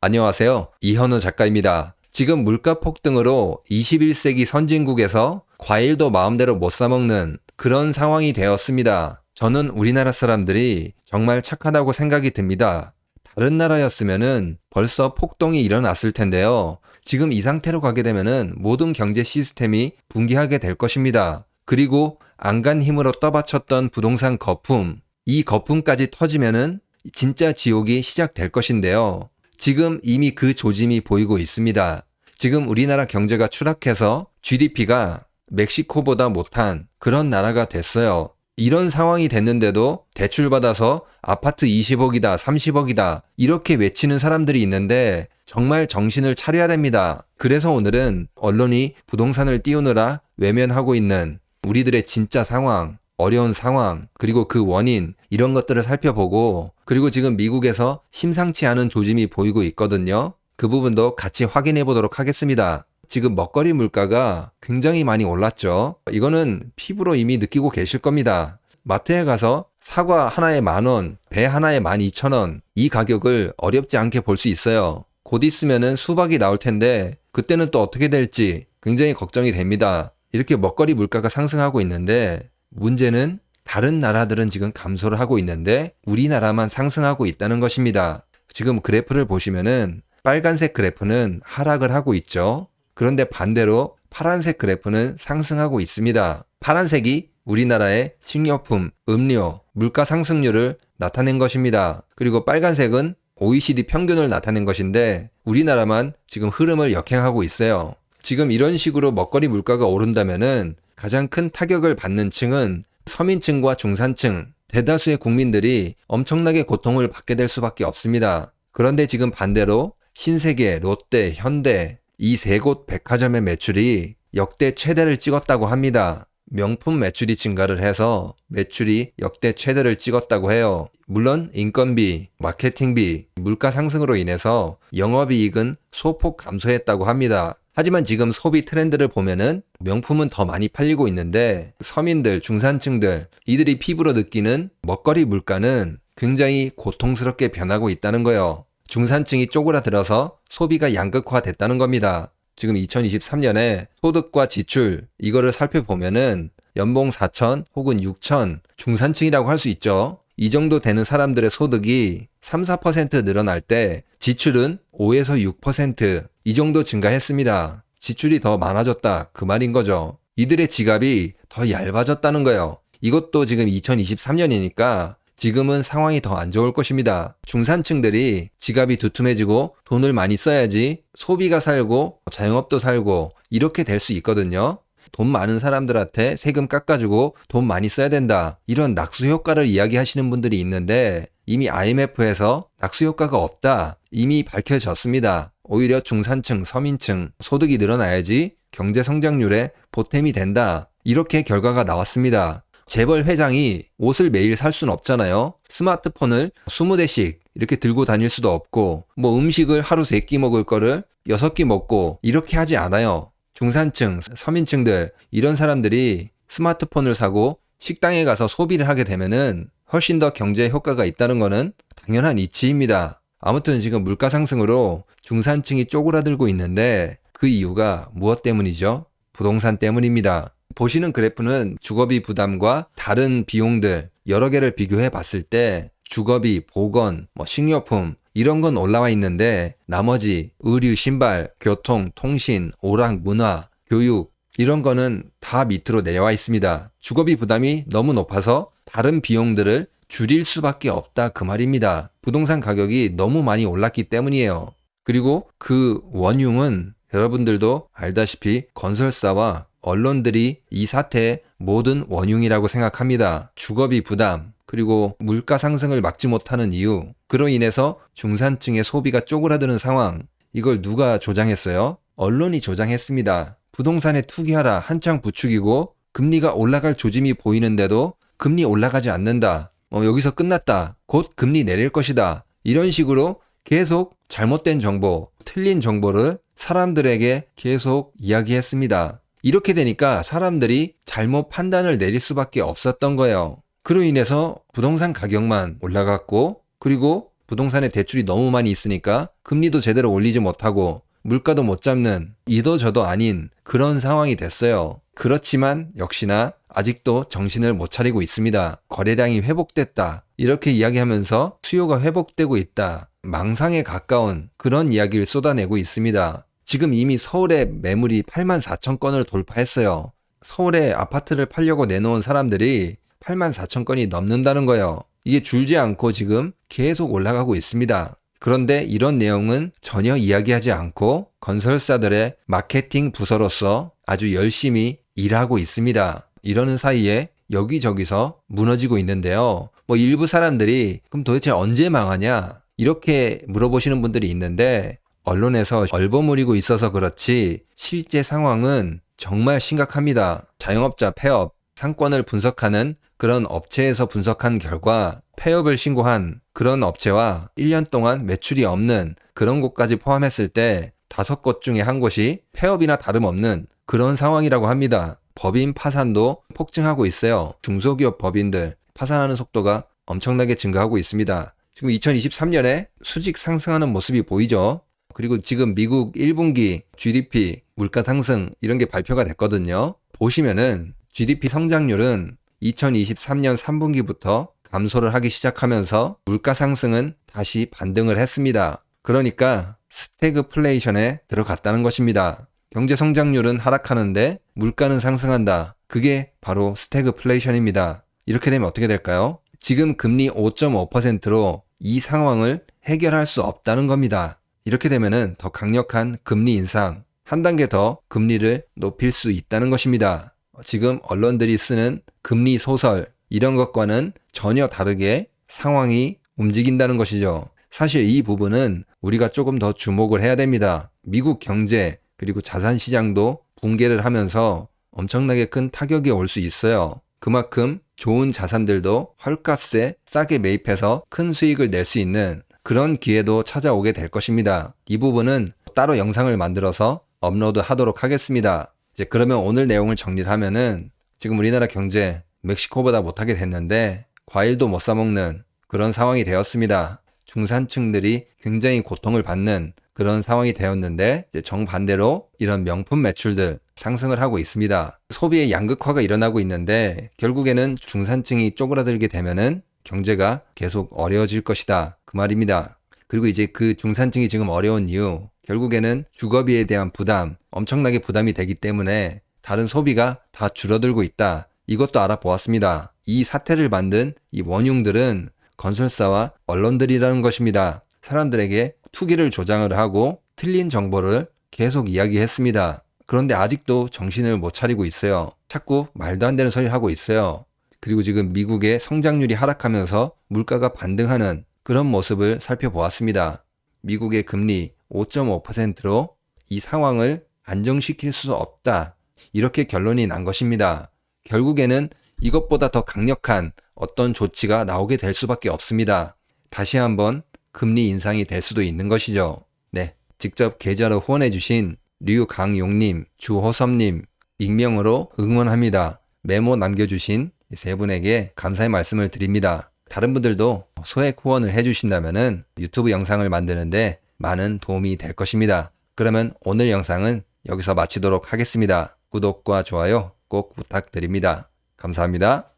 안녕하세요. 이현우 작가입니다. 지금 물가 폭등으로 21세기 선진국에서 과일도 마음대로 못 사먹는 그런 상황이 되었습니다. 저는 우리나라 사람들이 정말 착하다고 생각이 듭니다. 다른 나라였으면은 벌써 폭동이 일어났을 텐데요. 지금 이 상태로 가게 되면은 모든 경제 시스템이 붕괴하게 될 것입니다. 그리고 안간 힘으로 떠받쳤던 부동산 거품, 이 거품까지 터지면은 진짜 지옥이 시작될 것인데요. 지금 이미 그 조짐이 보이고 있습니다. 지금 우리나라 경제가 추락해서 GDP가 멕시코보다 못한 그런 나라가 됐어요. 이런 상황이 됐는데도 대출받아서 아파트 20억이다, 30억이다 이렇게 외치는 사람들이 있는데 정말 정신을 차려야 됩니다. 그래서 오늘은 언론이 부동산을 띄우느라 외면하고 있는 우리들의 진짜 상황, 어려운 상황, 그리고 그 원인 이런 것들을 살펴보고 그리고 지금 미국에서 심상치 않은 조짐이 보이고 있거든요. 그 부분도 같이 확인해 보도록 하겠습니다. 지금 먹거리 물가가 굉장히 많이 올랐죠. 이거는 피부로 이미 느끼고 계실 겁니다. 마트에 가서 사과 하나에 10,000원, 배 하나에 12,000원 이 가격을 어렵지 않게 볼 수 있어요. 곧 있으면은 수박이 나올 텐데 그때는 또 어떻게 될지 굉장히 걱정이 됩니다. 이렇게 먹거리 물가가 상승하고 있는데 문제는 다른 나라들은 지금 감소를 하고 있는데 우리나라만 상승하고 있다는 것입니다. 지금 그래프를 보시면은 빨간색 그래프는 하락을 하고 있죠. 그런데 반대로 파란색 그래프는 상승하고 있습니다. 파란색이 우리나라의 식료품, 음료, 물가 상승률을 나타낸 것입니다. 그리고 빨간색은 OECD 평균을 나타낸 것인데 우리나라만 지금 흐름을 역행하고 있어요. 지금 이런 식으로 먹거리 물가가 오른다면은 가장 큰 타격을 받는 층은 서민층과 중산층, 대다수의 국민들이 엄청나게 고통을 받게 될 수밖에 없습니다. 그런데 지금 반대로 신세계, 롯데, 현대 이 세 곳 백화점의 매출이 역대 최대를 찍었다고 합니다. 명품 매출이 증가를 해서 매출이 역대 최대를 찍었다고 해요. 물론 인건비, 마케팅비, 물가 상승으로 인해서 영업이익은 소폭 감소했다고 합니다. 하지만 지금 소비 트렌드를 보면은 명품은 더 많이 팔리고 있는데 서민들, 중산층들 이들이 피부로 느끼는 먹거리 물가는 굉장히 고통스럽게 변하고 있다는 거예요. 중산층이 쪼그라들어서 소비가 양극화됐다는 겁니다. 지금 2023년에 소득과 지출 이거를 살펴보면은 연봉 4천 혹은 6천 중산층이라고 할 수 있죠. 이 정도 되는 사람들의 소득이 3, 4% 늘어날 때 지출은 5에서 6% 이 정도 증가했습니다. 지출이 더 많아졌다 그 말인 거죠. 이들의 지갑이 더 얇아졌다는 거예요. 이것도 지금 2023년이니까 지금은 상황이 더 안 좋을 것입니다. 중산층들이 지갑이 두툼해지고 돈을 많이 써야지 소비가 살고 자영업도 살고 이렇게 될 수 있거든요. 돈 많은 사람들한테 세금 깎아주고 돈 많이 써야 된다. 이런 낙수 효과를 이야기하시는 분들이 있는데 이미 IMF에서 낙수 효과가 없다. 이미 밝혀졌습니다. 오히려 중산층, 서민층 소득이 늘어나야지 경제 성장률에 보탬이 된다. 이렇게 결과가 나왔습니다. 재벌 회장이 옷을 매일 살 수는 없잖아요. 스마트폰을 20대씩 이렇게 들고 다닐 수도 없고 뭐 음식을 하루 3끼 먹을 거를 6끼 먹고 이렇게 하지 않아요. 중산층, 서민층들 이런 사람들이 스마트폰을 사고 식당에 가서 소비를 하게 되면은 훨씬 더 경제 효과가 있다는 거는 당연한 이치입니다. 아무튼 지금 물가 상승으로 중산층이 쪼그라들고 있는데 그 이유가 무엇 때문이죠? 부동산 때문입니다. 보시는 그래프는 주거비 부담과 다른 비용들 여러 개를 비교해 봤을 때 주거비, 보건, 식료품 이런 건 올라와 있는데 나머지 의류, 신발, 교통, 통신, 오락, 문화, 교육 이런 거는 다 밑으로 내려와 있습니다. 주거비 부담이 너무 높아서 다른 비용들을 줄일 수밖에 없다 그 말입니다. 부동산 가격이 너무 많이 올랐기 때문이에요. 그리고 그 원흉은 여러분들도 알다시피 건설사와 언론들이 이 사태의 모든 원흉이라고 생각합니다. 주거비 부담, 그리고 물가 상승을 막지 못하는 이유, 그로 인해서 중산층의 소비가 쪼그라드는 상황, 이걸 누가 조장했어요? 언론이 조장했습니다. 부동산에 투기하라 한창 부추기고 금리가 올라갈 조짐이 보이는데도 금리 올라가지 않는다. 여기서 끝났다. 곧 금리 내릴 것이다. 이런 식으로 계속 잘못된 정보, 틀린 정보를 사람들에게 계속 이야기했습니다. 이렇게 되니까 사람들이 잘못 판단을 내릴 수밖에 없었던 거예요. 그로 인해서 부동산 가격만 올라갔고 그리고 부동산에 대출이 너무 많이 있으니까 금리도 제대로 올리지 못하고 물가도 못 잡는 이도저도 아닌 그런 상황이 됐어요. 그렇지만 역시나 아직도 정신을 못 차리고 있습니다. 거래량이 회복됐다. 이렇게 이야기하면서 수요가 회복되고 있다. 망상에 가까운 그런 이야기를 쏟아내고 있습니다. 지금 이미 서울의 매물이 84,000건을 돌파했어요. 서울에 아파트를 팔려고 내놓은 사람들이 84,000건이 넘는다는 거예요. 이게 줄지 않고 지금 계속 올라가고 있습니다. 그런데 이런 내용은 전혀 이야기하지 않고 건설사들의 마케팅 부서로서 아주 열심히 일하고 있습니다. 이러는 사이에 여기저기서 무너지고 있는데요. 일부 사람들이 그럼 도대체 언제 망하냐? 이렇게 물어보시는 분들이 있는데 언론에서 얼버무리고 있어서 그렇지 실제 상황은 정말 심각합니다. 자영업자 폐업, 상권을 분석하는 그런 업체에서 분석한 결과 폐업을 신고한 그런 업체와 1년 동안 매출이 없는 그런 곳까지 포함했을 때 5곳 중에 한 곳이 폐업이나 다름없는 그런 상황이라고 합니다. 법인 파산도 폭증하고 있어요. 중소기업 법인들 파산하는 속도가 엄청나게 증가하고 있습니다. 지금 2023년에 수직 상승하는 모습이 보이죠. 그리고 지금 미국 1분기 GDP, 물가 상승 이런 게 발표가 됐거든요. 보시면은 GDP 성장률은 2023년 3분기부터 감소를 하기 시작하면서 물가 상승은 다시 반등을 했습니다. 그러니까 스태그플레이션에 들어갔다는 것입니다. 경제 성장률은 하락하는데 물가는 상승한다. 그게 바로 스태그플레이션입니다. 이렇게 되면 어떻게 될까요? 지금 금리 5.5%로 이 상황을 해결할 수 없다는 겁니다. 이렇게 되면은 더 강력한 금리 인상, 한 단계 더 금리를 높일 수 있다는 것입니다. 지금 언론들이 쓰는 금리 소설, 이런 것과는 전혀 다르게 상황이 움직인다는 것이죠. 사실 이 부분은 우리가 조금 더 주목을 해야 됩니다. 미국 경제 그리고 자산 시장도 붕괴를 하면서 엄청나게 큰 타격이 올 수 있어요. 그만큼 좋은 자산들도 헐값에 싸게 매입해서 큰 수익을 낼 수 있는 그런 기회도 찾아오게 될 것입니다. 이 부분은 따로 영상을 만들어서 업로드 하도록 하겠습니다. 이제 그러면 오늘 내용을 정리를 하면은 지금 우리나라 경제 멕시코보다 못하게 됐는데 과일도 못 사 먹는 그런 상황이 되었습니다. 중산층들이 굉장히 고통을 받는 그런 상황이 되었는데 이제 정반대로 이런 명품 매출들 상승을 하고 있습니다. 소비의 양극화가 일어나고 있는데 결국에는 중산층이 쪼그라들게 되면은 경제가 계속 어려워질 것이다. 그 말입니다. 그리고 이제 그 중산층이 지금 어려운 이유, 결국에는 주거비에 대한 부담, 엄청나게 부담이 되기 때문에 다른 소비가 다 줄어들고 있다. 이것도 알아보았습니다. 이 사태를 만든 이 원흉들은 건설사와 언론들이라는 것입니다. 사람들에게 투기를 조장을 하고 틀린 정보를 계속 이야기했습니다. 그런데 아직도 정신을 못 차리고 있어요. 자꾸 말도 안 되는 소리 하고 있어요. 그리고 지금 미국의 성장률이 하락하면서 물가가 반등하는 그런 모습을 살펴보았습니다. 미국의 금리 5.5%로 이 상황을 안정시킬 수 없다. 이렇게 결론이 난 것입니다. 결국에는 이것보다 더 강력한 어떤 조치가 나오게 될 수밖에 없습니다. 다시 한번 금리 인상이 될 수도 있는 것이죠. 네, 직접 계좌로 후원해주신 류강용님, 주호섭님, 익명으로 응원합니다. 메모 남겨주신 세 분에게 감사의 말씀을 드립니다. 다른 분들도 소액 후원을 해주신다면 유튜브 영상을 만드는데 많은 도움이 될 것입니다. 그러면 오늘 영상은 여기서 마치도록 하겠습니다. 구독과 좋아요 꼭 부탁드립니다. 감사합니다.